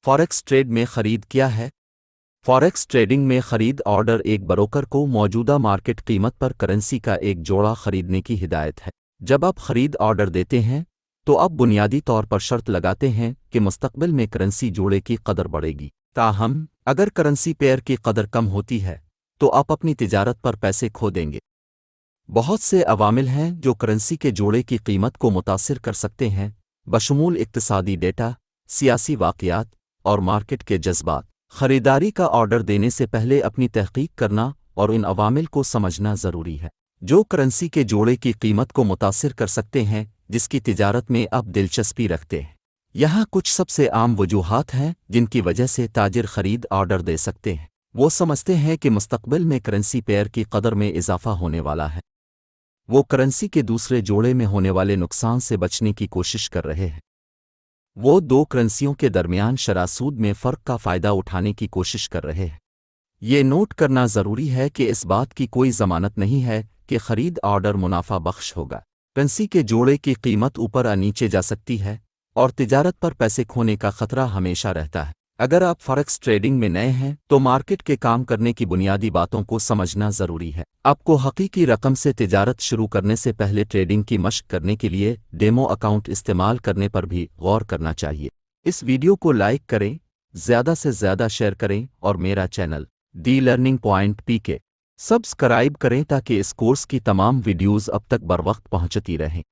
Forex trade में खरीद क्या है? फॉरेक्स ट्रेडिंग में खरीद ऑर्डर एक ब्रोकर को मौजूदा मार्केट कीमत पर करेंसी का एक जोड़ा खरीदने की हिदायत है। जब आप खरीद ऑर्डर देते हैं तो आप बुनियादी तौर पर शर्त लगाते हैं कि मुस्तकबिल में करेंसी जोड़े की कदर बढ़ेगी। ताहम अगर करेंसी पेयर की कदर कम होती है तो आप अपनी तिजारत पर पैसे खो देंगे। बहुत से अवामिल हैं जो करेंसी के जोड़े की कीमत को मुतासिर कर सकते हैं, बशमूल इक्तिसादी डेटा, सियासी वाक़यात और मार्केट के जज्बात। खरीदारी का ऑर्डर देने से पहले अपनी तहकीक करना और इन अवामिल को समझना ज़रूरी है जो करेंसी के जोड़े की कीमत को मुतासिर कर सकते हैं जिसकी तिजारत में आप दिलचस्पी रखते हैं। यहाँ कुछ सबसे आम वजूहात हैं जिनकी वजह से ताजिर खरीद ऑर्डर दे सकते हैं। वो समझते हैं कि मुस्तकबिल में करेंसी पेयर की कदर में इजाफा होने वाला है। वो करेंसी के दूसरे जोड़े में होने वाले नुकसान से बचने की कोशिश कर रहे हैं। वो दो करेंसियों के दरमियान शरह सूद में फ़र्क का फ़ायदा उठाने की कोशिश कर रहे हैं। ये नोट करना ज़रूरी है कि इस बात की कोई ज़मानत नहीं है कि खरीद ऑर्डर मुनाफा बख्श होगा। करेंसी के जोड़े की कीमत ऊपर या नीचे जा सकती है और तिजारत पर पैसे खोने का खतरा हमेशा रहता है। अगर आप फॉरेक्स ट्रेडिंग में नए हैं तो मार्केट के काम करने की बुनियादी बातों को समझना ज़रूरी है। आपको हकीकी रकम से तिजारत शुरू करने से पहले ट्रेडिंग की मशक करने के लिए डेमो अकाउंट इस्तेमाल करने पर भी गौर करना चाहिए। इस वीडियो को लाइक करें, ज़्यादा से ज़्यादा शेयर करें और मेरा channel the learning point PK subscribe करें ताकि इस कोर्स की तमाम वीडियोज़ अब तक बर वक्त पहुंचती रहें।